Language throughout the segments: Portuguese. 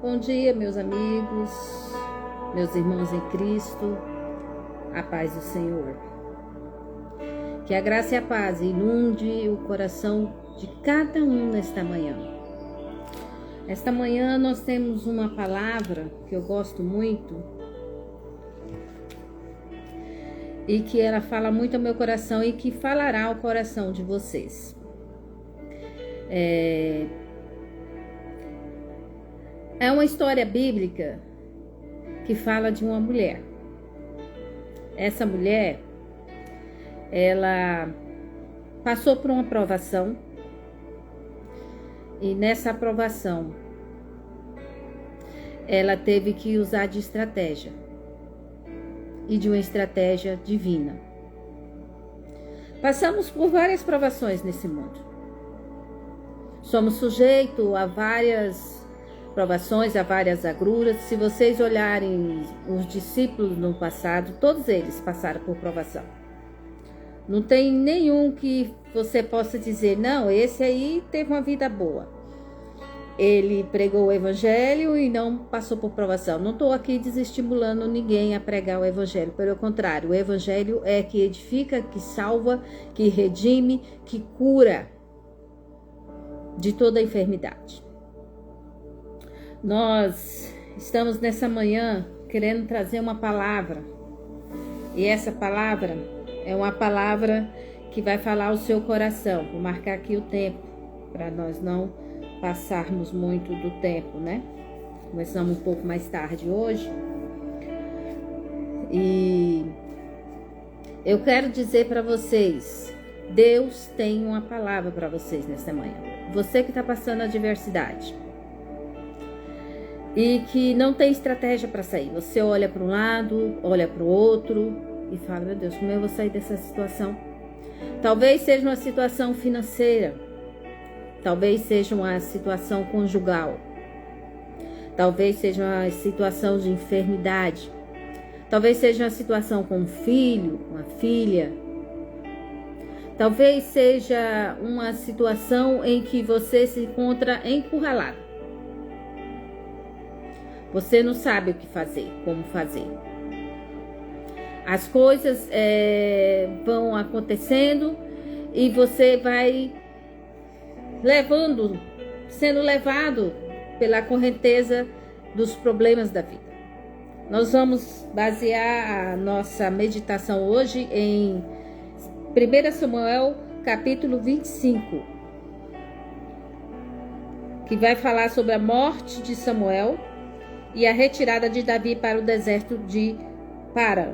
Bom dia, meus amigos, meus irmãos em Cristo, a paz do Senhor. Que a graça e a paz inunde o coração de cada um nesta manhã. Esta manhã nós temos uma palavra que eu gosto muito e que ela fala muito ao meu coração e que falará ao coração de vocês. É uma história bíblica que fala de uma mulher. Essa mulher, ela passou por uma provação e nessa aprovação ela teve que usar de estratégia e de uma estratégia divina. Passamos por várias provações nesse mundo. Somos sujeitos a várias provações, a várias agruras. Se vocês olharem os discípulos no passado, todos eles passaram por provação. Não tem nenhum que você possa dizer, não, esse aí teve uma vida boa. Ele pregou o evangelho e não passou por provação. Não estou aqui desestimulando ninguém a pregar o evangelho. Pelo contrário, o evangelho é que edifica, que salva, que redime, que cura de toda enfermidade. Nós estamos nessa manhã querendo trazer uma palavra. E essa palavra é uma palavra que vai falar ao seu coração. Vou marcar aqui o tempo, para nós não passarmos muito do tempo, né? Começamos um pouco mais tarde hoje. E eu quero dizer para vocês, Deus tem uma palavra para vocês nessa manhã. Você que está passando adversidade e que não tem estratégia para sair. Você olha para um lado, olha para o outro e fala, meu Deus, como eu vou sair dessa situação? Talvez seja uma situação financeira, talvez seja uma situação conjugal, talvez seja uma situação de enfermidade, talvez seja uma situação com um filho, uma filha, talvez seja uma situação em que você se encontra encurralado. Você não sabe o que fazer, como fazer. As coisas vão acontecendo e você vai sendo levado pela correnteza dos problemas da vida. Nós vamos basear a nossa meditação hoje em 1 Samuel, capítulo 25, que vai falar sobre a morte de Samuel e a retirada de Davi para o deserto de Parã.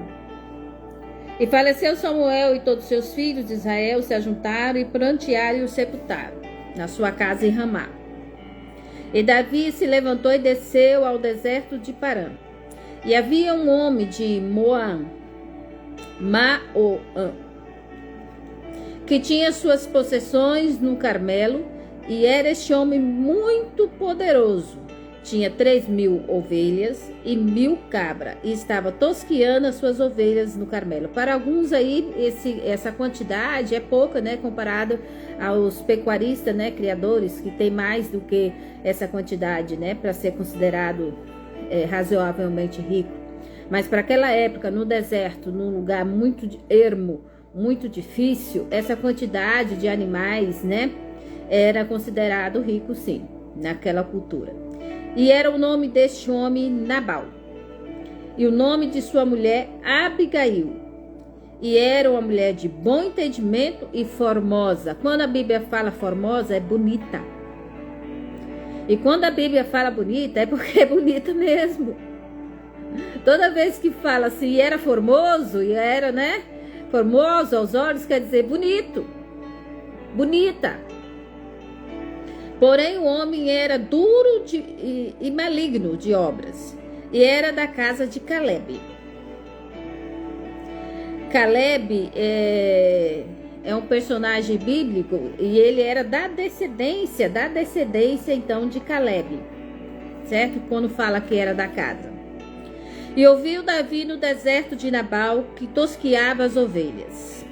E faleceu Samuel e todos seus filhos de Israel se ajuntaram e prantearam e o sepultaram na sua casa em Ramá. E Davi se levantou e desceu ao deserto de Parã. E havia um homem de Maom, que tinha suas possessões no Carmelo, e era este homem muito poderoso. Tinha 3.000 ovelhas e 1.000 cabras, e estava tosqueando as suas ovelhas no Carmelo. Para alguns aí, essa quantidade é pouca, né, comparado aos pecuaristas, né, criadores, que tem mais do que essa quantidade, né, para ser considerado razoavelmente rico. Mas para aquela época, no deserto, num lugar muito ermo, muito difícil, essa quantidade de animais, né, era considerado rico, sim, naquela cultura. E era o nome deste homem Nabal, e o nome de sua mulher Abigail, e era uma mulher de bom entendimento e formosa. Quando a Bíblia fala formosa, é bonita. E quando a Bíblia fala bonita, é porque é bonita mesmo. Toda vez que fala assim, e era formoso, e era, né, formoso aos olhos, quer dizer bonito, bonita. Porém, o homem era duro e maligno de obras, e era da casa de Caleb. Caleb é um personagem bíblico, e ele era da descendência então de Caleb, certo? Quando fala que era da casa. E ouviu Davi no deserto de Nabal, que tosqueava as ovelhas.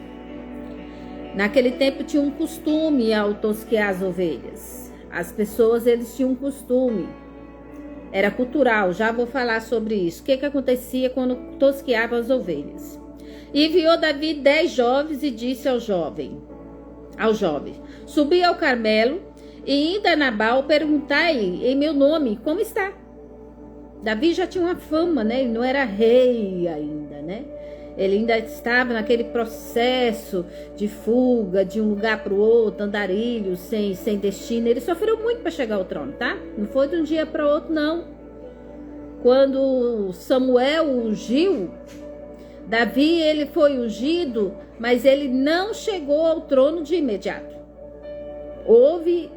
Naquele tempo tinha um costume ao tosquear as ovelhas. As pessoas, eles tinham um costume. Era cultural, já vou falar sobre isso. O que acontecia quando tosqueava as ovelhas? E enviou Davi 10 jovens e disse ao jovem, subi ao Carmelo e indo a Nabal, perguntai em meu nome, como está? Davi já tinha uma fama, né? Ele não era rei ainda, né? Ele ainda estava naquele processo de fuga de um lugar para o outro, andarilho, sem destino. Ele sofreu muito para chegar ao trono, tá? Não foi de um dia para o outro, não. Quando Samuel ungiu, Davi, ele foi ungido, mas ele não chegou ao trono de imediato. Houve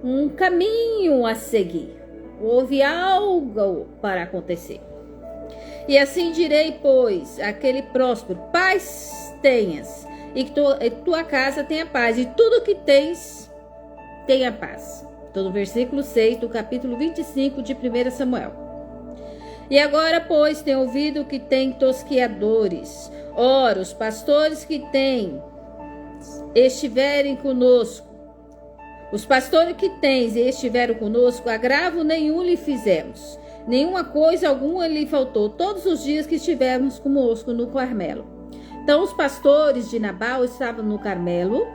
um caminho a seguir. Houve algo para acontecer. E assim direi, pois, aquele próspero, paz tenhas, e que tua casa tenha paz, e tudo que tens, tenha paz. Estou no versículo 6 do capítulo 25 de 1 Samuel. E agora, pois, tenho ouvido que tem tosqueadores. Ora, os pastores que estiverem conosco, os pastores que tens e estiveram conosco, agravo nenhum lhe fizemos. Nenhuma coisa alguma lhe faltou todos os dias que estivemos conosco no Carmelo. Então os pastores de Nabal estavam no Carmelo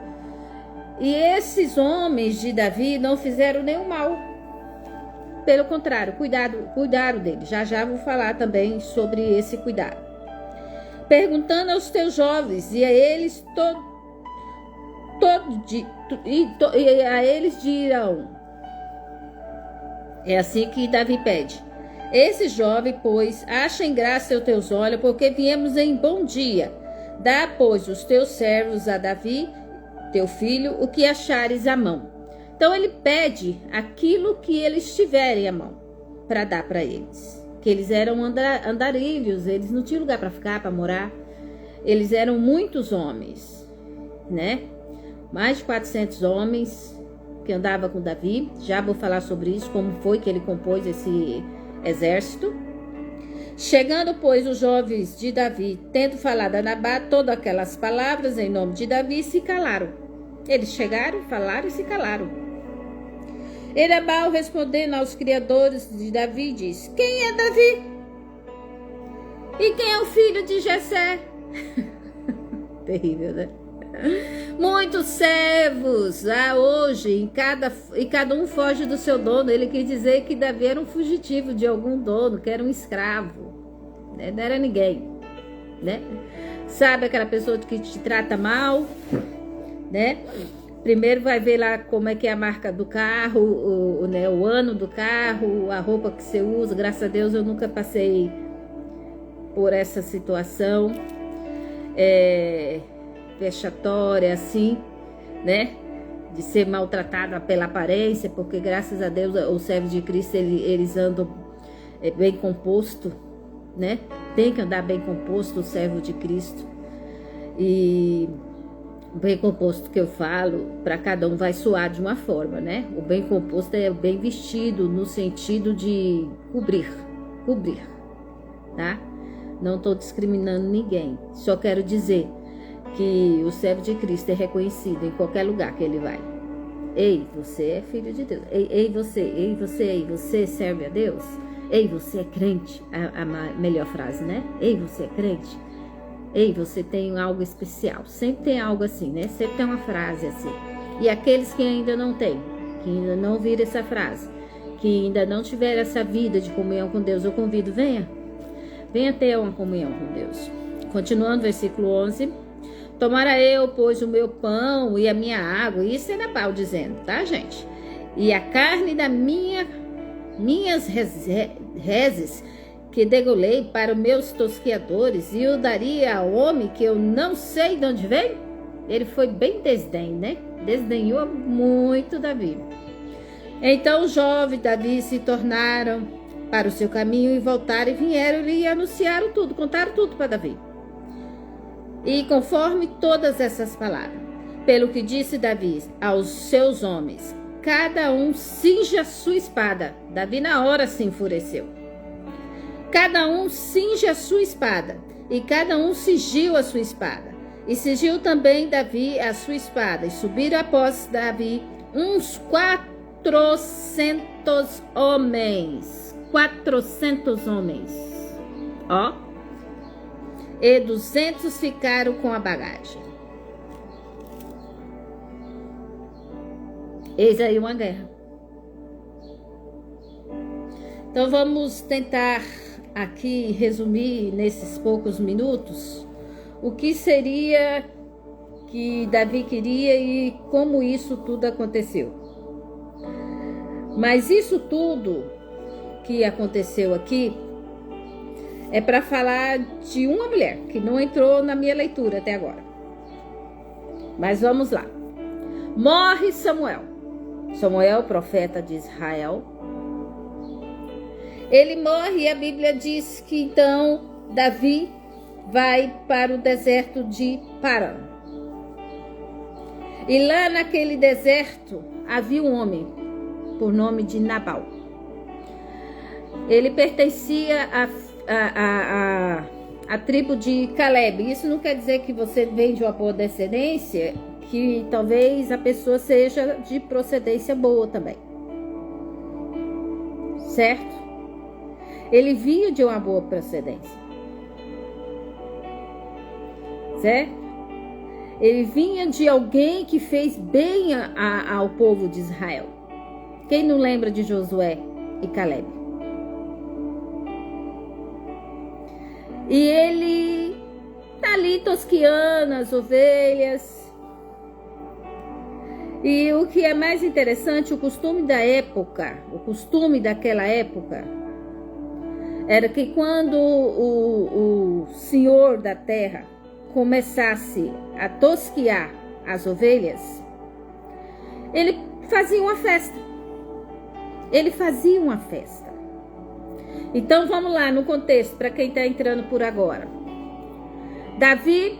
e esses homens de Davi não fizeram nenhum mal. Pelo contrário, cuidaram dele. Já vou falar também sobre esse cuidado. Perguntando aos teus jovens e a eles a eles dirão. É assim que Davi pede. Esse jovem, pois, achem graça aos teus olhos, porque viemos em bom dia. Dá, pois, os teus servos a Davi, teu filho, o que achares à mão. Então ele pede aquilo que eles tiverem à mão, para dar para eles. Que eles eram andarilhos, eles não tinham lugar para ficar, para morar. Eles eram muitos homens, né? Mais de 400 homens que andavam com Davi. Já vou falar sobre isso, como foi que ele compôs esse exército. Chegando, pois, os jovens de Davi, tendo falado a Nabá todas aquelas palavras em nome de Davi, se calaram. Eles chegaram, falaram e se calaram. E Nabal, respondendo aos criadores de Davi, diz: quem é Davi? E quem é o filho de Jessé? Terrível, né? Muitos servos hoje, e cada um foge do seu dono. Ele quis dizer que Davi era um fugitivo de algum dono, que era um escravo, né? Não era ninguém, né? Sabe aquela pessoa que te trata mal, né? Primeiro vai ver lá como é que é a marca do carro, o ano do carro, a roupa que você usa. Graças a Deus eu nunca passei por essa situação vexatória assim, né? De ser maltratada pela aparência, porque graças a Deus os servos de Cristo eles andam bem composto, né? Tem que andar bem composto o servo de Cristo. E bem composto que eu falo, para cada um vai soar de uma forma, né? O bem composto é bem vestido, no sentido de cobrir, tá? Não estou discriminando ninguém, só quero dizer que o servo de Cristo é reconhecido em qualquer lugar que ele vai. Ei, você é filho de Deus. Ei, você serve a Deus? Ei, você é crente? A melhor frase, né? Ei, você é crente? Ei, você tem algo especial. Sempre tem algo assim, né? Sempre tem uma frase assim. E aqueles que ainda não têm, que ainda não viram essa frase, que ainda não tiveram essa vida de comunhão com Deus, eu convido, venha ter uma comunhão com Deus. Continuando, versículo 11. Tomara eu, pois, o meu pão e a minha água. Isso é Nabal dizendo, tá, gente? E a carne da minhas reses que degolei para os meus tosqueadores, e o daria ao homem que eu não sei de onde veio? Ele foi bem desdém, né? Desdenhou muito Davi. Então os jovens Davi se tornaram para o seu caminho e voltaram e vieram e anunciaram tudo, contaram tudo para Davi. E conforme todas essas palavras, pelo que disse Davi aos seus homens, cada um cinja a sua espada. Davi na hora se enfureceu. Cada um cinge a sua espada, e cada um cingiu a sua espada. E cingiu também Davi a sua espada, e subiram após Davi uns 400 homens. 400 homens. Ó. E 200 ficaram com a bagagem. Eis aí uma guerra. Então vamos tentar aqui resumir nesses poucos minutos o que seria que Davi queria e como isso tudo aconteceu. Mas isso tudo que aconteceu aqui é para falar de uma mulher que não entrou na minha leitura até agora. Mas vamos lá. Morre Samuel. Samuel, profeta de Israel. Ele morre e a Bíblia diz que então Davi vai para o deserto de Parã. E lá naquele deserto havia um homem por nome de Nabal. Ele pertencia à tribo de Caleb. Isso não quer dizer que você vem de uma boa descendência, que talvez a pessoa seja de procedência boa também. Certo? Ele vinha de uma boa procedência. Certo? Ele vinha de alguém que fez bem ao povo de Israel. Quem não lembra de Josué e Caleb? E ele tá ali tosqueando as ovelhas. E o que é mais interessante, o costume da época, o costume daquela época, era que quando o senhor da terra começasse a tosquear as ovelhas, ele fazia uma festa. Ele fazia uma festa. Então vamos lá no contexto, para quem está entrando por agora. Davi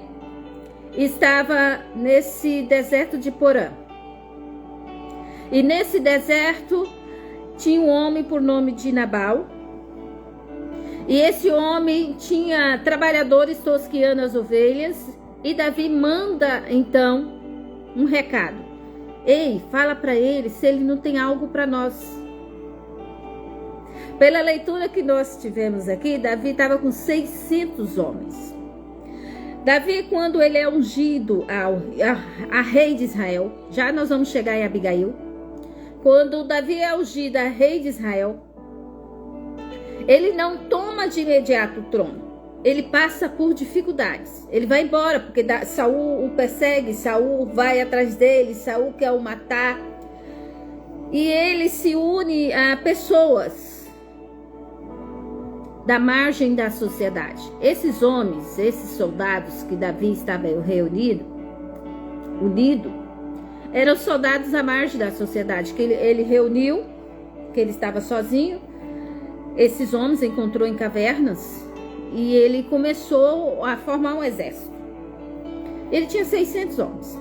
estava nesse deserto de Porã. E nesse deserto tinha um homem por nome de Nabal. E esse homem tinha trabalhadores tosqueando as ovelhas. E Davi manda então um recado. Ei, fala para ele se ele não tem algo para nós. Pela leitura que nós tivemos aqui, Davi estava com 600 homens. Davi, quando ele é ungido a rei de Israel, já nós vamos chegar em Abigail. Quando Davi é ungido a rei de Israel, ele não toma de imediato o trono. Ele passa por dificuldades. Ele vai embora, porque Saul o persegue, Saul vai atrás dele, Saul quer o matar. E ele se une a pessoas da margem da sociedade. Esses homens, esses soldados que Davi estava unido, eram soldados à margem da sociedade, que ele reuniu, que ele estava sozinho. Esses homens encontrou em cavernas e ele começou a formar um exército. Ele tinha 600 homens.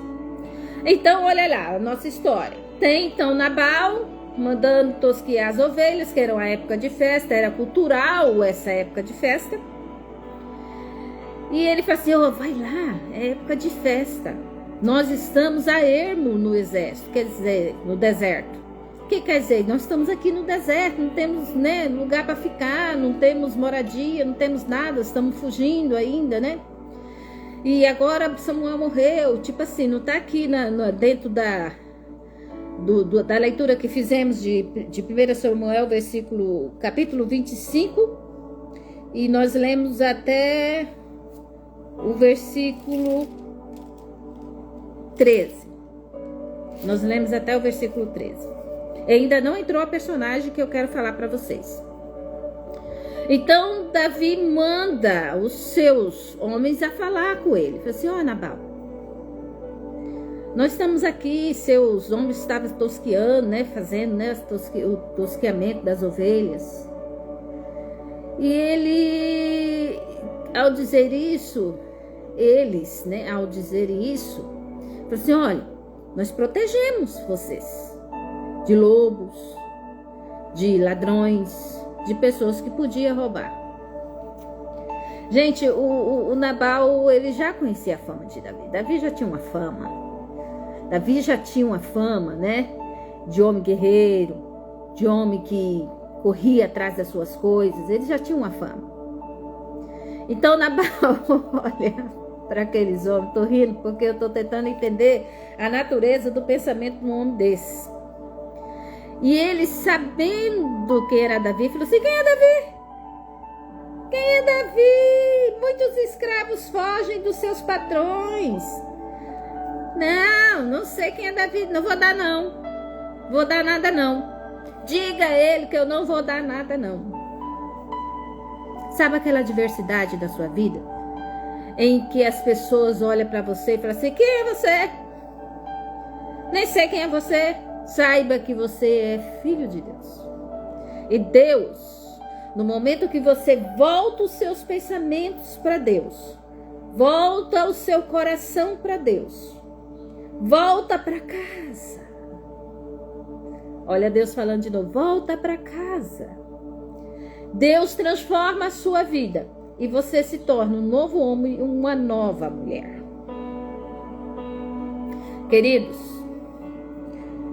Então, olha lá a nossa história. Tem então Nabal mandando tosquear as ovelhas, que era uma época de festa, era cultural essa época de festa. E ele fala assim, vai lá, é época de festa. Nós estamos a ermo no exército, quer dizer, no deserto. O que quer dizer? Nós estamos aqui no deserto, não temos lugar para ficar, não temos moradia, não temos nada, estamos fugindo ainda, né? E agora Samuel morreu, tipo assim, não está aqui dentro da leitura que fizemos de 1 Samuel, capítulo 25, e nós lemos até o versículo 13. Nós lemos até o versículo 13. Ainda não entrou a personagem que eu quero falar para vocês. Então Davi manda os seus homens a falar com ele. Fala assim, Nabal, nós estamos aqui, seus homens estavam tosqueando, fazendo o tosqueamento das ovelhas. E ele, ao dizer isso, falou assim, olha, nós protegemos vocês de lobos, de ladrões, de pessoas que podiam roubar. Gente, o Nabal, ele já conhecia a fama de Davi. Davi já tinha uma fama, né? de homem guerreiro, de homem que corria atrás das suas coisas. Ele já tinha uma fama. Então Nabal olha para aqueles homens, tô rindo porque eu tô tentando entender a natureza do pensamento de um homem desse. E ele, sabendo que era Davi, falou assim: quem é Davi? Quem é Davi? Muitos escravos fogem dos seus patrões. Não sei quem é Davi. Não vou dar não. Vou dar nada não. Diga a ele que eu não vou dar nada não. Sabe aquela adversidade da sua vida? Em que as pessoas olham para você e falam assim: quem é você? Nem sei quem é você. Saiba que você é filho de Deus. E Deus, no momento que você volta os seus pensamentos para Deus, volta o seu coração para Deus, volta para casa. Olha Deus falando de novo: volta para casa. Deus transforma a sua vida e você se torna um novo homem, uma nova mulher. Queridos,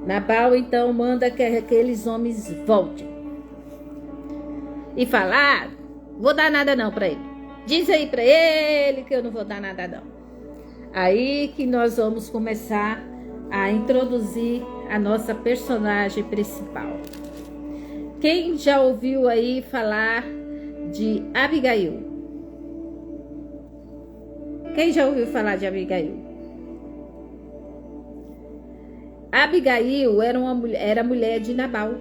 Nabal então manda que aqueles homens voltem e fala: vou dar nada não para ele. Diz aí para ele que eu não vou dar nada não. Aí que nós vamos começar a introduzir a nossa personagem principal. Quem já ouviu aí falar de Abigail? Quem já ouviu falar de Abigail? Abigail era mulher de Nabal.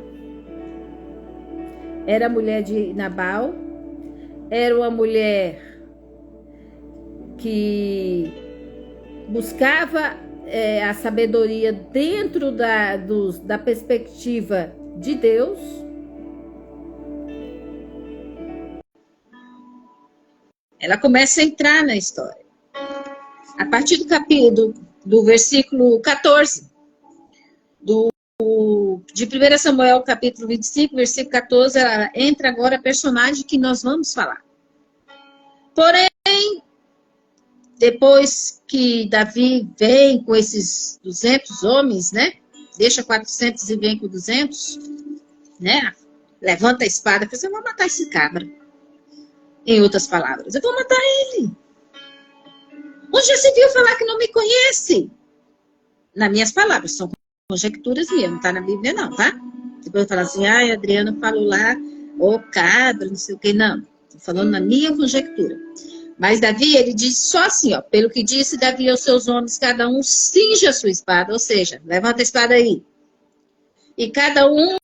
Era mulher de Nabal. Era uma mulher que buscava a sabedoria dentro da perspectiva de Deus. Ela começa a entrar na história. A partir do versículo 14, de 1 Samuel, capítulo 25, versículo 14, ela entra agora a personagem que nós vamos falar. Porém, depois que Davi vem com esses 200 homens, né? Deixa 400 e vem com 200, né? Levanta a espada e fala: eu vou matar esse cabra. Em outras palavras, eu vou matar ele. Onde já se viu falar que não me conhece? Nas minhas palavras, são conjecturas minhas, não está na Bíblia não, tá? Depois eu falo assim: Adriano falou lá, cabra, não sei o que, não. Estou falando na minha conjectura. Mas Davi, ele diz só assim, pelo que disse Davi aos seus homens, cada um cinja a sua espada, ou seja, levanta a espada aí. E cada um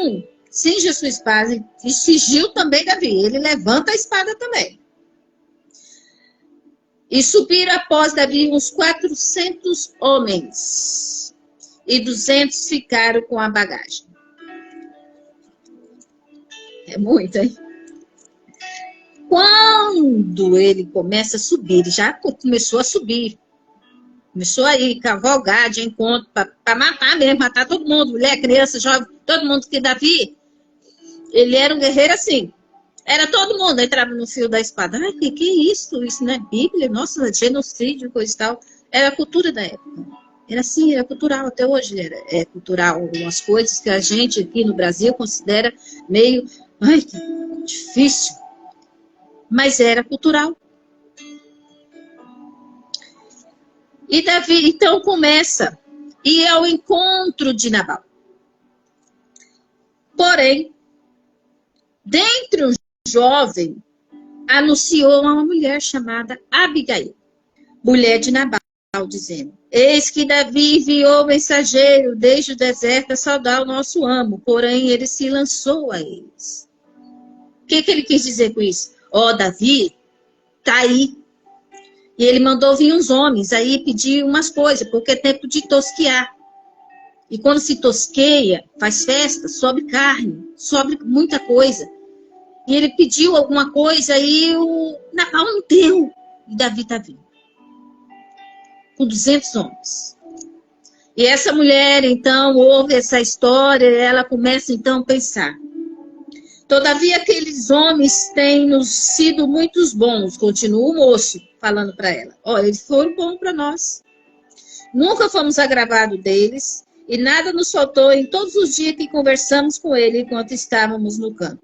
cinge a sua espada e cingiu também Davi. Ele levanta a espada também. E subiram após Davi uns 400 homens. E 200 ficaram com a bagagem. É muito, hein? Quando ele começa a subir, ele já começou a subir. Começou a ir cavalgar de encontro para matar mesmo, matar todo mundo, mulher, criança, jovem, todo mundo. Que Davi, ele era um guerreiro assim. Era todo mundo, entrava no fio da espada. Ai, que é isso? Isso não é Bíblia? Nossa, genocídio, coisa e tal. Era a cultura da época. Era assim, era cultural. Até hoje é cultural. Algumas coisas que a gente aqui no Brasil considera meio... Ai, que difícil. Mas era cultural. E Davi, então, começa a ir ao encontro de Nabal. Porém, dentre os jovens, anunciou uma mulher chamada Abigail, mulher de Nabal, dizendo: eis que Davi enviou mensageiro desde o deserto a saudar o nosso amo, porém ele se lançou a eles. O que ele quis dizer com isso? Davi tá aí. E ele mandou vir uns homens aí pedir umas coisas, porque é tempo de tosquear. E quando se tosqueia, faz festa, sobe carne, sobe muita coisa. E ele pediu alguma coisa e o Nabal não deu. E Davi está vindo. Com 200 homens. E essa mulher, então, ouve essa história e ela começa, então, a pensar. Todavia, aqueles homens têm nos sido muito bons, continua o moço falando para ela. Eles foram bons para nós. Nunca fomos agravados deles e nada nos faltou em todos os dias que conversamos com ele enquanto estávamos no campo.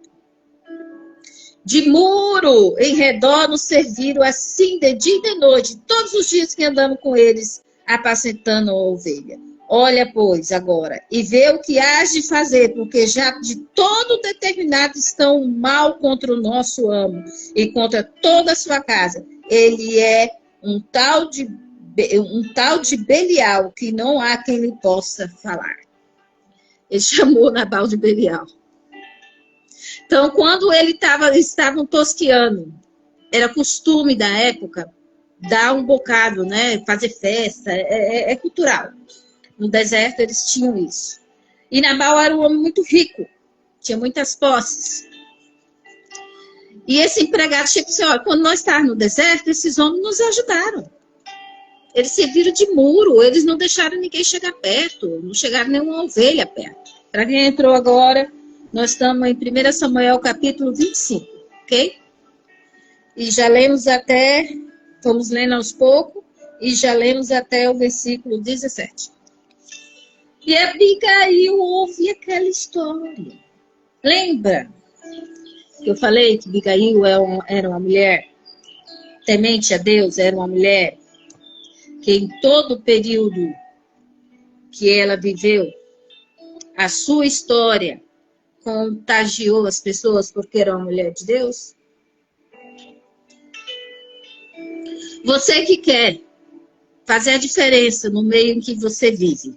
De muro em redor nos serviram assim de dia e de noite, todos os dias que andamos com eles, apacentando a ovelha. Olha, pois, agora, e vê o que hás de fazer, porque já de todo determinado estão o mal contra o nosso amo e contra toda a sua casa. Ele é um tal de Belial, que não há quem lhe possa falar. Ele chamou Nabal de Belial. Então, quando estavam tosqueando, era costume da época dar um bocado, né? Fazer festa, é cultural. No deserto eles tinham isso. E Nabal era um homem muito rico, tinha muitas posses. E esse empregado chegou e disse, olha, quando nós estávamos no deserto, esses homens nos ajudaram. Eles serviram de muro, eles não deixaram ninguém chegar perto, não chegaram nenhuma ovelha perto. Para quem entrou agora, nós estamos em 1 Samuel capítulo 25, ok? E já lemos até, vamos lendo aos poucos, e já lemos até o versículo 17. E Abigail ouve aquela história. Lembra que eu falei que Abigail era uma mulher temente a Deus, era uma mulher que em todo o período que ela viveu, a sua história contagiou as pessoas porque era uma mulher de Deus? Você que quer fazer a diferença no meio em que você vive,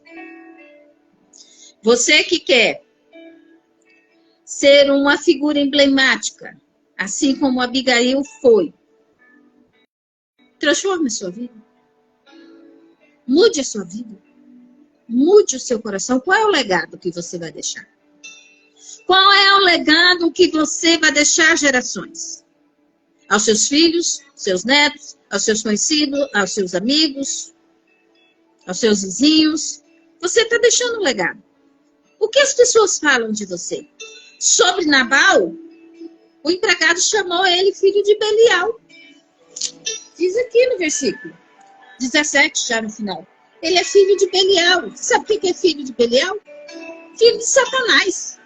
você que quer ser uma figura emblemática, assim como Abigail foi, transforme a sua vida. Mude a sua vida. Mude o seu coração. Qual é o legado que você vai deixar? Qual é o legado que você vai deixar às gerações? Aos seus filhos, seus netos, aos seus conhecidos, aos seus amigos, aos seus vizinhos. Você está deixando um legado. O que as pessoas falam de você? Sobre Nabal, o empregado chamou ele filho de Belial. Diz aqui no versículo 17, já no final. Ele é filho de Belial. Sabe o que é filho de Belial? Filho de Satanás.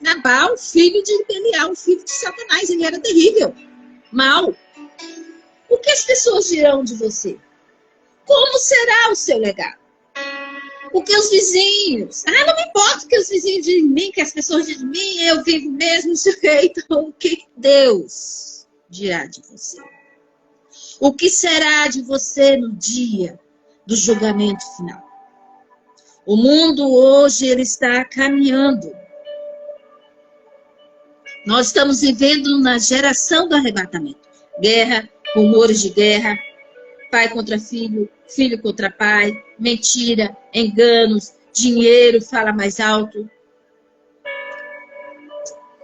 Nabal, filho de Belial, filho de Satanás. Ele era terrível, mau. O que as pessoas dirão de você? Como será o seu legado? O que os vizinhos... não me importa o que os vizinhos dizem de mim, que as pessoas dizem de mim, eu vivo mesmo, não sei o que. Então, o que Deus dirá de você? O que será de você no dia do julgamento final? O mundo hoje, ele está caminhando. Nós estamos vivendo na geração do arrebatamento. Guerra, rumores de guerra, pai contra filho, filho contra pai, mentira, enganos, dinheiro fala mais alto.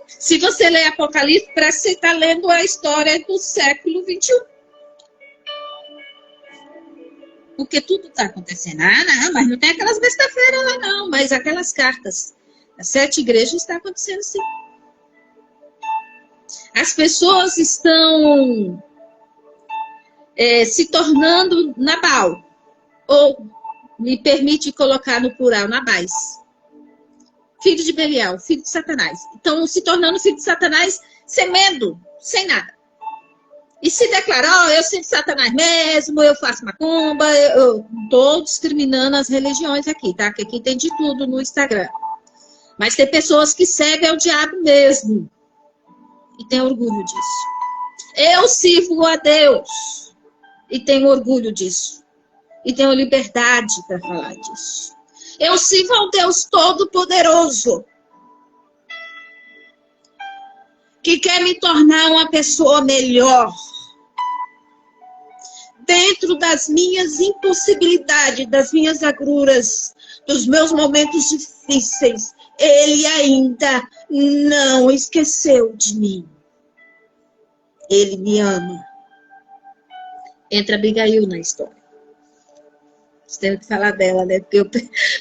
Se você ler Apocalipse, parece que você está lendo a história do século 21. Porque tudo está acontecendo. Não, mas não tem aquelas besta-feira lá não, mas aquelas cartas. As 7 igrejas está acontecendo sim. As pessoas estão se tornando Nabal. Ou, me permite colocar no plural, Nabais. Filho de Belial, filho de Satanás. Então, se tornando filho de Satanás, sem medo, sem nada. E se declarar, eu sou de Satanás mesmo, eu faço macumba, eu estou discriminando as religiões aqui, tá? Que aqui tem de tudo no Instagram. Mas tem pessoas que servem ao diabo mesmo. E tem orgulho disso. Eu sirvo a Deus. E tenho orgulho disso. E tenho liberdade para falar disso. Eu sirvo ao Deus Todo-Poderoso. Que quer me tornar uma pessoa melhor. Dentro das minhas impossibilidades, das minhas agruras, dos meus momentos difíceis, Ele ainda não esqueceu de mim. Ele me ama. Entra Abigail na história. Temos que falar dela, né? Porque o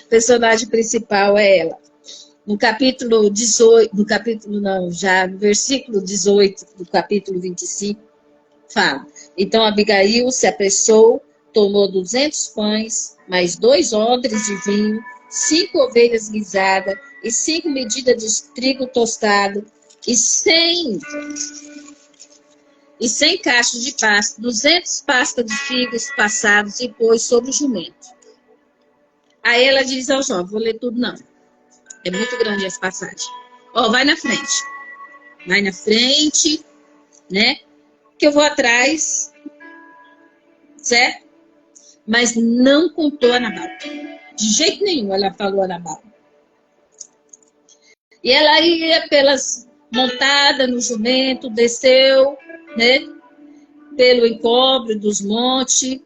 personagem principal é ela. No capítulo 18, no versículo 18 do capítulo 25, fala. Então Abigail se apressou, tomou 200 pães, mais 2 odres de vinho, 5 ovelhas guisadas, e 5 medidas de trigo tostado, e 100 cachos de pasto, 200 pastas de figos passados, e pôs sobre o jumento. Aí ela diz ao jovem, vou ler tudo não, é muito grande essa passagem. Ó, vai na frente, né, que eu vou atrás, certo? Mas não contou a Nabal. De jeito nenhum ela falou a Nabal. E ela ia montada no jumento, desceu, né, pelo encobre dos montes,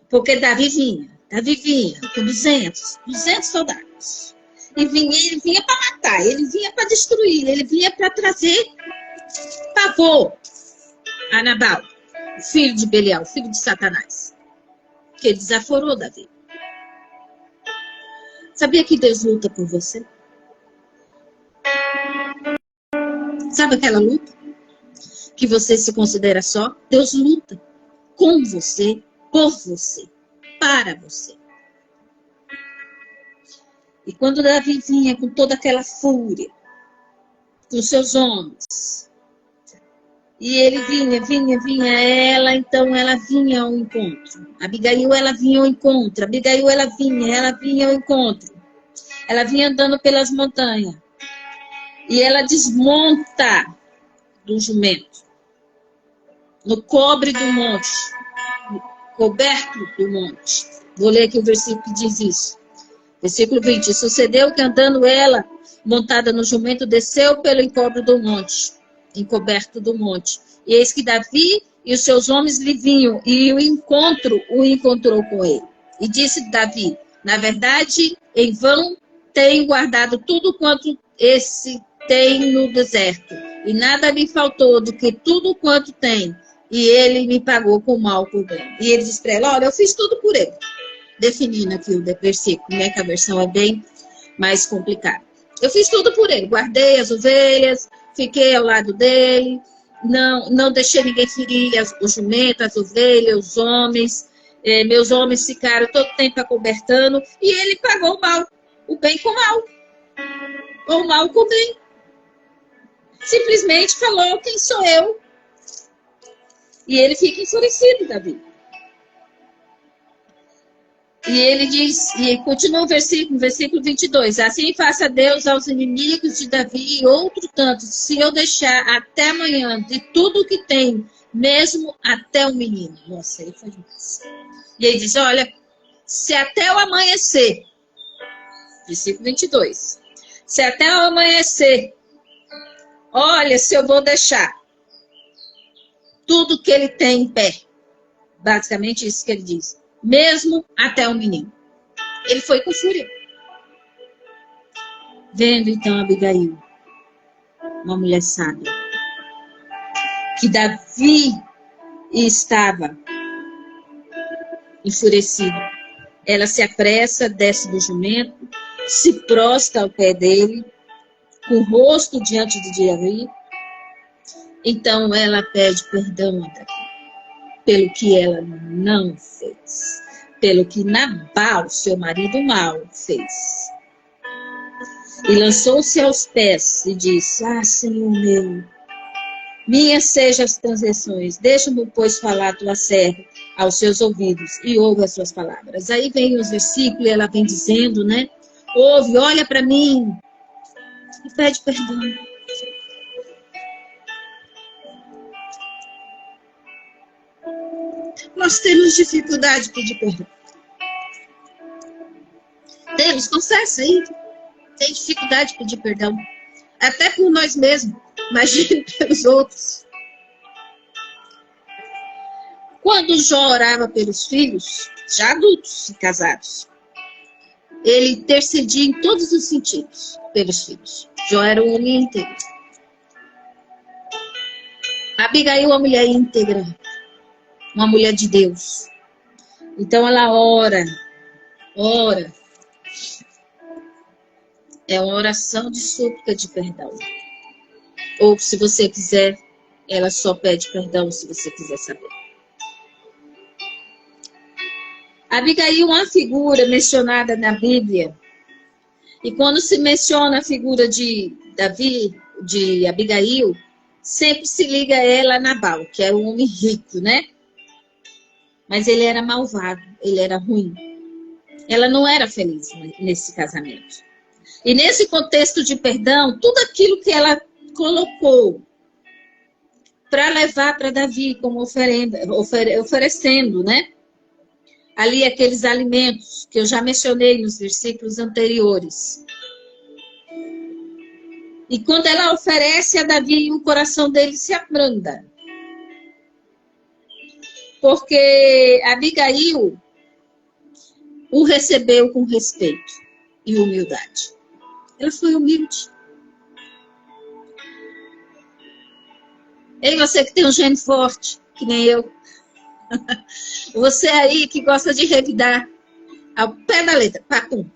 porque Davi vinha com 200 soldados. E ele vinha para matar, ele vinha para destruir, ele vinha para trazer pavor a Nabal, o filho de Belial, filho de Satanás, que desaforou Davi. Sabia que Deus luta por você? Sabe aquela luta que você se considera só? Deus luta com você, por você, para você. E quando Davi vinha com toda aquela fúria, com seus homens, e ele vinha, ela vinha ao encontro. Abigail, ela vinha ao encontro. Abigail, ela vinha ao encontro. Ela vinha andando pelas montanhas. E ela desmonta do jumento, no cobre do monte, no coberto do monte. Vou ler aqui o versículo que diz isso. Versículo 20. Sucedeu que andando ela, montada no jumento, desceu pelo encobre do monte, encoberto do monte. E eis que Davi e os seus homens lhe vinham, e o encontrou com ele. E disse Davi, na verdade, em vão tenho guardado tudo quanto esse tem no deserto, e nada me faltou do que tudo quanto tem, e ele me pagou com mal por bem. E ele diz para ela, olha, eu fiz tudo por ele. Definindo aqui o versículo, né, que a versão é bem mais complicada. Eu fiz tudo por ele, guardei as ovelhas, fiquei ao lado dele, não deixei ninguém ferir o jumento, as ovelhas, os homens, meus homens ficaram todo tempo acobertando, e ele pagou o mal, o bem com o mal, ou o mal com o bem. Simplesmente falou, quem sou eu? E ele fica enfurecido, Davi. E ele diz, e continua o versículo 22. Assim faça Deus aos inimigos de Davi e outro tanto, se eu deixar até amanhã de tudo que tem, mesmo até o menino. Nossa, aí foi demais. E ele diz, olha, se até o amanhecer, versículo 22, se até o amanhecer, olha, se eu vou deixar tudo que ele tem em pé. Basicamente isso que ele diz. Mesmo até o menino. Ele foi com fúria. Vendo então Abigail, uma mulher sábia, que Davi estava enfurecido. Ela se apressa, desce do jumento, se prostra ao pé dele, com o rosto diante de Davi. Então ela pede perdão a Davi pelo que ela não fez, pelo que Nabal, seu marido mau, fez. E lançou-se aos pés e disse, Senhor meu, minhas sejam as transgressões, deixa-me, pois, falar tua serva aos seus ouvidos, e ouve as suas palavras. Aí vem os versículos, e ela vem dizendo, né, ouve, olha para mim, e pede perdão. Nós temos dificuldade de pedir perdão. Temos, confessa aí. Tem dificuldade de pedir perdão. Até por nós mesmos. Imagina pelos outros. Quando Jó orava pelos filhos, já adultos e casados, ele intercedia em todos os sentidos pelos filhos. Jó era um homem íntegro. Abigail, uma mulher íntegra. Uma mulher de Deus. Então ela ora. É uma oração de súplica de perdão. Ou se você quiser, ela só pede perdão se você quiser saber. Abigail é uma figura mencionada na Bíblia E quando se menciona a figura de Davi, de Abigail, sempre se liga a ela a Nabal, que era um homem rico, né? Mas ele era malvado, ele era ruim. Ela não era feliz nesse casamento. E nesse contexto de perdão, tudo aquilo que ela colocou para levar para Davi como oferenda, oferecendo, né? Ali aqueles alimentos que eu já mencionei nos versículos anteriores. E quando ela oferece a Davi, o coração dele se abranda. Porque Abigail o recebeu com respeito e humildade. Ela foi humilde. Ei, você que tem um gênio forte, que nem eu. Você aí que gosta de revidar ao pé da letra, papum.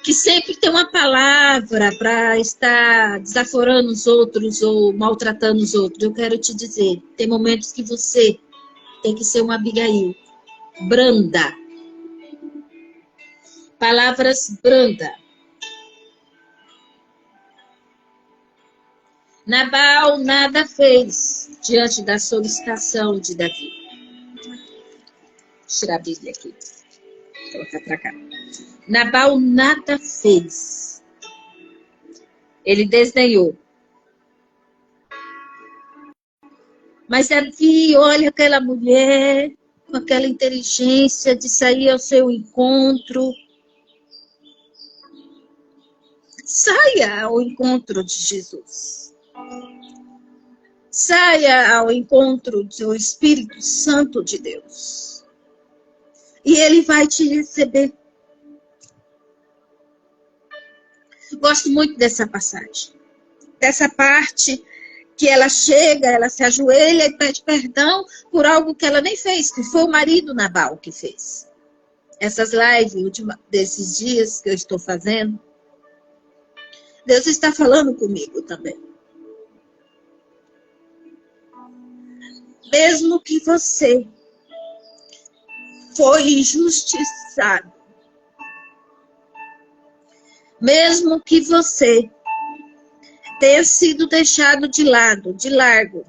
Que sempre tem uma palavra para estar desaforando os outros ou maltratando os outros. Eu quero te dizer, tem momentos que você tem que ser uma Abigail. Branda. Palavras branda. Nabal nada fez diante da solicitação de Davi. Vou tirar a Bíblia aqui. Vou colocar para cá. Nabal nada fez. Ele desdenhou. Mas Davi olha aquela mulher com aquela inteligência de sair ao seu encontro. Saia ao encontro de Jesus. Saia ao encontro do Espírito Santo de Deus. E ele vai te receber. Gosto muito dessa passagem. Dessa parte que ela chega, ela se ajoelha e pede perdão por algo que ela nem fez, que foi o marido Nabal que fez. Essas lives desses dias que eu estou fazendo, Deus está falando comigo também. Mesmo que você foi injustiçado, mesmo que você tenha sido deixado de lado, de largo,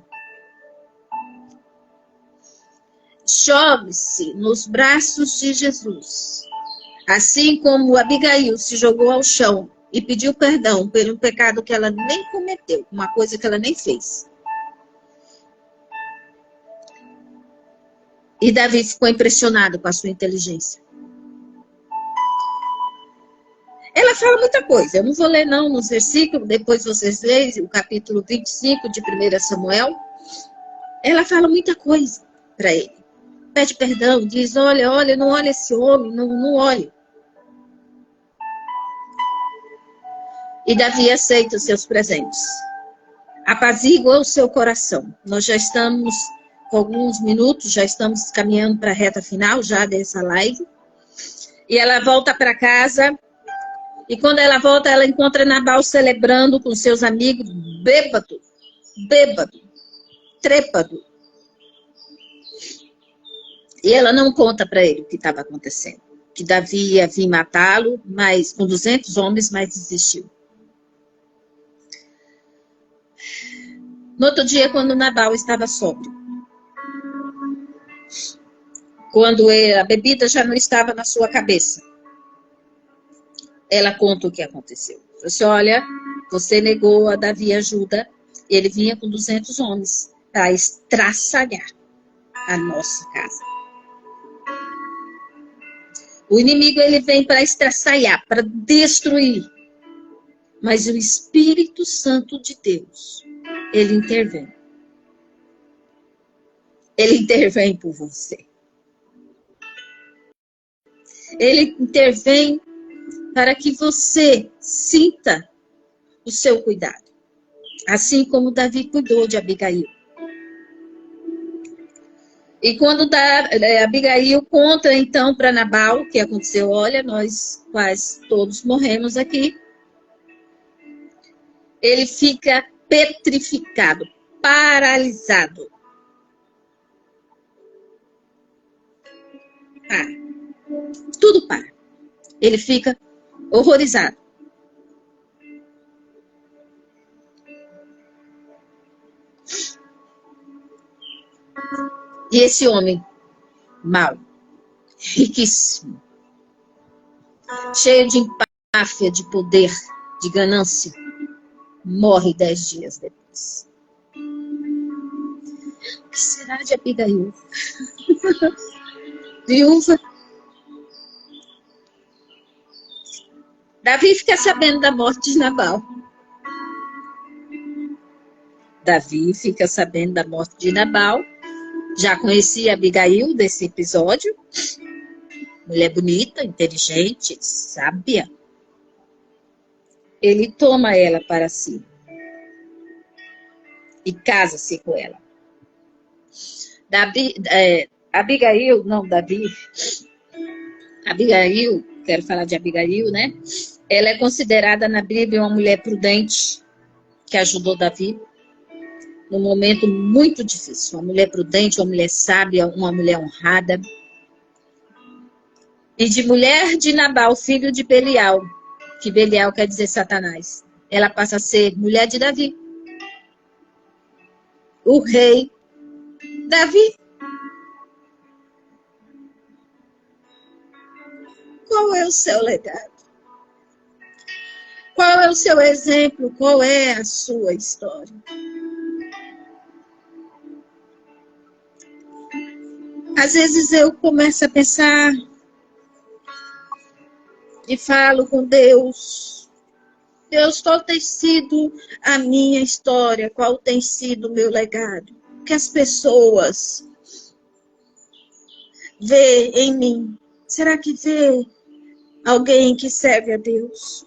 jogue-se nos braços de Jesus. Assim como Abigail se jogou ao chão e pediu perdão pelo pecado que ela nem cometeu, uma coisa que ela nem fez. E Davi ficou impressionado com a sua inteligência. Ela fala muita coisa. Eu não vou ler não nos versículos, depois vocês leem o capítulo 25 de 1 Samuel. Ela fala muita coisa para ele. Pede perdão, diz, olha, não olha esse homem, não olhe. E Davi aceita os seus presentes. Apazigua o seu coração. Nós já estamos com alguns minutos, já estamos caminhando para a reta final já dessa live. E ela volta para casa. E quando ela volta, ela encontra Nabal celebrando com seus amigos, bêbado, trêbado. E ela não conta para ele o que estava acontecendo. Que Davi ia vir matá-lo, mas com 200 homens, mas desistiu. No outro dia, quando Nabal estava sóbrio, quando a bebida já não estava na sua cabeça, ela conta o que aconteceu. Ela disse, olha, você negou a Davi ajuda, ele vinha com 200 homens para estraçalhar a nossa casa. O inimigo, ele vem para estraçalhar, para destruir. Mas o Espírito Santo de Deus, ele intervém. Ele intervém por você. Ele intervém para que você sinta o seu cuidado. Assim como Davi cuidou de Abigail. E quando Abigail conta então para Nabal o que aconteceu, olha, nós quase todos morremos aqui. Ele fica petrificado, paralisado. Para. Tudo para. Ele fica horrorizado. E esse homem mau, riquíssimo, cheio de empáfia, de poder, de ganância, morre 10 dias depois. O que será de Abigail? Viúva. Davi fica sabendo da morte de Nabal. Davi fica sabendo da morte de Nabal. Já conhecia Abigail desse episódio. Mulher bonita, inteligente, sábia. Ele toma ela para si. E casa-se com ela. Abigail, quero falar de Abigail, né? Ela é considerada na Bíblia uma mulher prudente, que ajudou Davi num momento muito difícil. Uma mulher prudente, uma mulher sábia, uma mulher honrada. E de mulher de Nabal, filho de Belial, que Belial quer dizer Satanás. Ela passa a ser mulher de Davi. O rei Davi. Qual é o seu legado? Qual é o seu exemplo? Qual é a sua história? Às vezes eu começo a pensar e falo com Deus. Deus, qual tem sido a minha história? Qual tem sido o meu legado? O que as pessoas vê em mim? Será que vê alguém que serve a Deus?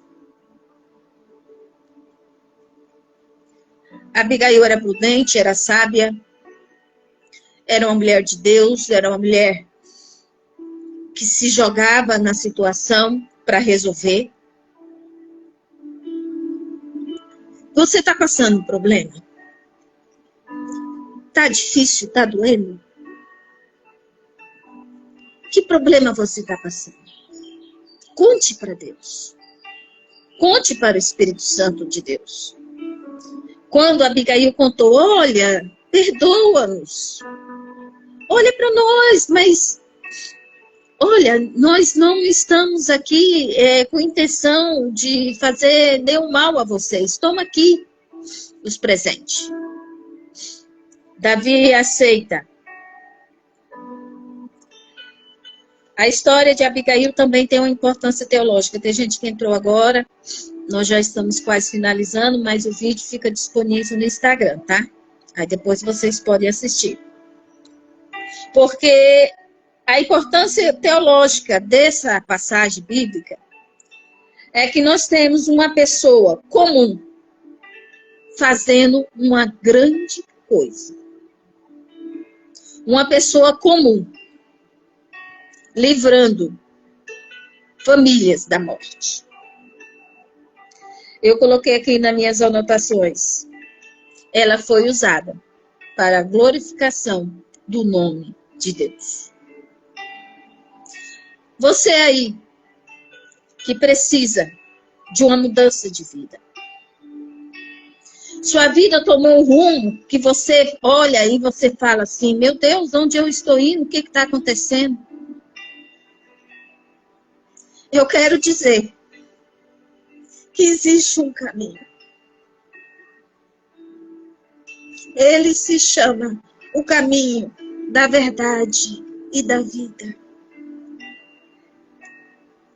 Abigail era prudente, era sábia, era uma mulher de Deus, era uma mulher que se jogava na situação para resolver. Você está passando um problema? Está difícil? Está doendo? Que problema você está passando? Conte para Deus. Conte para o Espírito Santo de Deus. Quando Abigail contou, olha, perdoa-nos. Olha para nós, mas olha, nós não estamos aqui com intenção de fazer nenhum mal a vocês. Toma aqui os presentes. Davi aceita. A história de Abigail também tem uma importância teológica. Tem gente que entrou agora, nós já estamos quase finalizando, mas o vídeo fica disponível no Instagram, tá? Aí depois vocês podem assistir. Porque a importância teológica dessa passagem bíblica é que nós temos uma pessoa comum fazendo uma grande coisa. Uma pessoa comum livrando famílias da morte. Eu coloquei aqui nas minhas anotações. Ela foi usada para a glorificação do nome de Deus. Você aí que precisa de uma mudança de vida. Sua vida tomou um rumo que você olha e você fala assim, meu Deus, onde eu estou indo? O que está acontecendo? Eu quero dizer que existe um caminho. Ele se chama o caminho da verdade e da vida.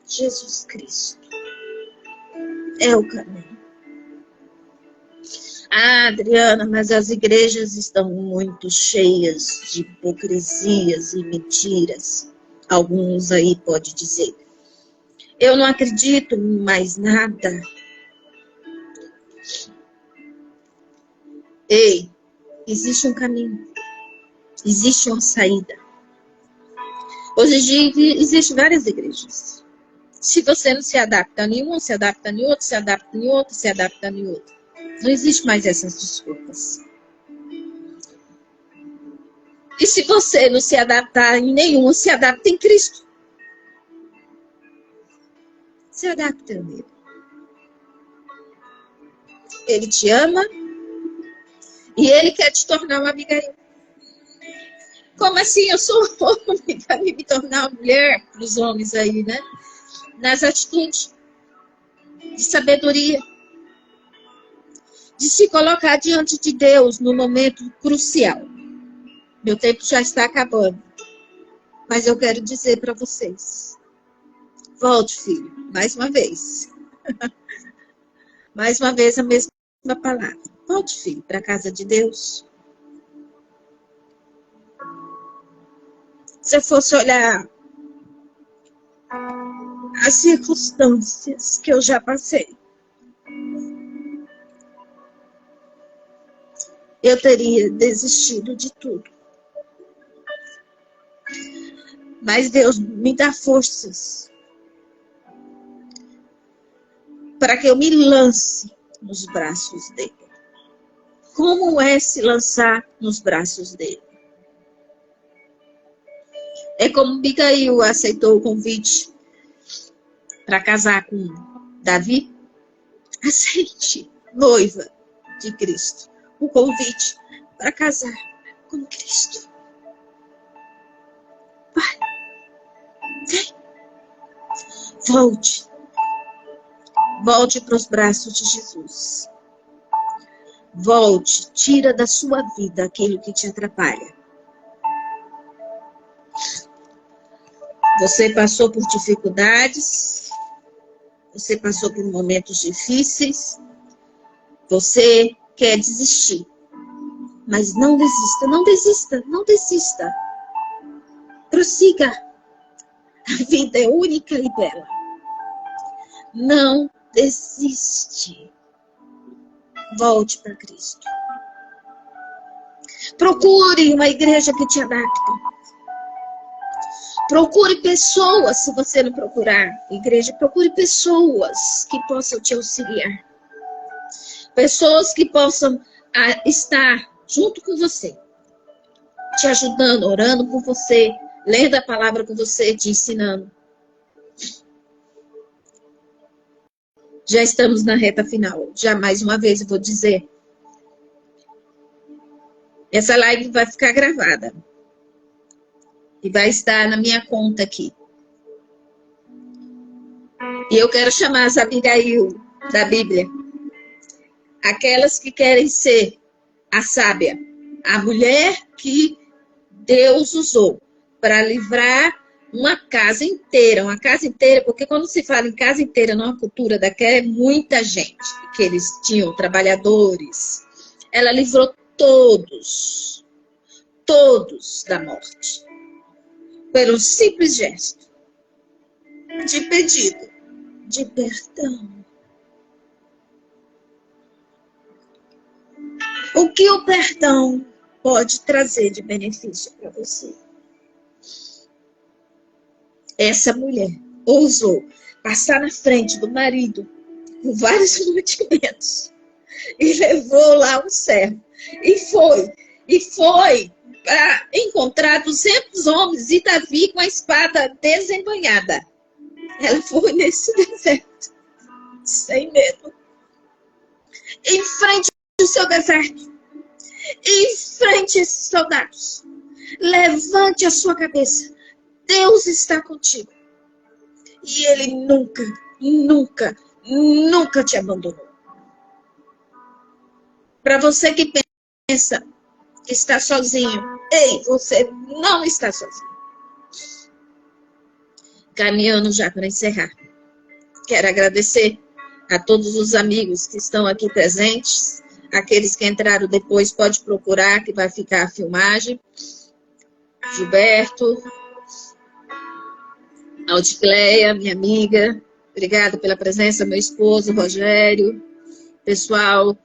Jesus Cristo é o caminho. Ah, Adriana, mas as igrejas estão muito cheias de hipocrisias e mentiras. Alguns aí podem dizer. Eu não acredito em mais nada. Ei, existe um caminho. Existe uma saída. Hoje em dia existem várias igrejas. Se você não se adapta a nenhuma, se adapta em outro, se adapta em outro, se adapta em outro. Não existe mais essas desculpas. E se você não se adaptar em nenhuma, se adapta em Cristo. Se adapta nele. Ele te ama e ele quer te tornar uma Abigail. Como assim? Eu sou homem para me tornar uma mulher para os homens aí, né? Nas atitudes de sabedoria, de se colocar diante de Deus no momento crucial. Meu tempo já está acabando, mas eu quero dizer para vocês: volte, filho, mais uma vez. Mais uma vez a mesma palavra. Volte, filho, para a casa de Deus. Se eu fosse olhar as circunstâncias que eu já passei, eu teria desistido de tudo. Mas Deus me dá forças para que eu me lance nos braços dele. Como é se lançar nos braços dele? É como Abigail aceitou o convite para casar com Davi. Aceite, noiva de Cristo, o convite para casar com Cristo. Vai, vem, volte. Volte para os braços de Jesus. Volte, tira da sua vida aquilo que te atrapalha. Você passou por dificuldades, você passou por momentos difíceis, você quer desistir. Mas não desista, não desista, não desista. Prossiga. A vida é única e bela. Não desiste. Volte para Cristo. Procure uma igreja que te adapte. Procure pessoas, se você não procurar igreja, procure pessoas que possam te auxiliar. Pessoas que possam estar junto com você, te ajudando, orando por você, lendo a palavra com você, te ensinando. Já estamos na reta final. Já mais uma vez eu vou dizer. Essa live vai ficar gravada. E vai estar na minha conta aqui. E eu quero chamar as Abigail da Bíblia. Aquelas que querem ser a sábia. A mulher que Deus usou para livrar uma casa inteira, porque quando se fala em casa inteira, numa cultura daquela, é muita gente, que eles tinham trabalhadores. Ela livrou todos da morte, pelo simples gesto de pedido de perdão. O que o perdão pode trazer de benefício para você? Essa mulher ousou passar na frente do marido com vários mantimentos e levou lá um servo. E foi para encontrar 200 homens e Davi com a espada desembanhada. Ela foi nesse deserto, sem medo. Enfrente o seu deserto. Enfrente esses soldados. Levante a sua cabeça. Deus está contigo. E Ele nunca, nunca, nunca te abandonou. Para você que pensa que está sozinho, ei, você não está sozinho. Caminhando já para encerrar. Quero agradecer a todos os amigos que estão aqui presentes. Aqueles que entraram depois, pode procurar, que vai ficar a filmagem. Gilberto, Aldicleia, minha amiga, obrigada pela presença, meu esposo, Rogério, pessoal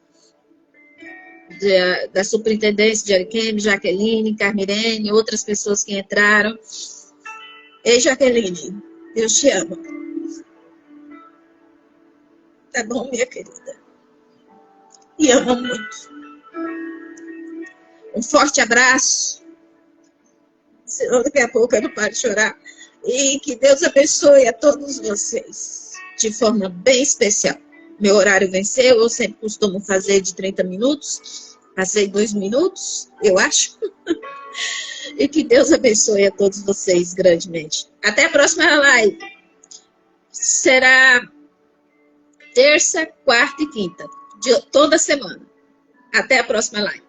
da Superintendência de Ariquemes, Jaqueline, Carmirene, outras pessoas que entraram. Ei, Jaqueline, Deus te ama. Tá bom, minha querida? E amo muito. Um forte abraço. Senão daqui a pouco eu não paro de chorar. E que Deus abençoe a todos vocês. de forma bem especial. Meu horário venceu, eu sempre costumo fazer de 30 minutos, passei 2 minutos, eu acho. E que Deus abençoe a todos vocês grandemente. Até a próxima live. Será terça, quarta e quinta, de toda semana. Até a próxima live.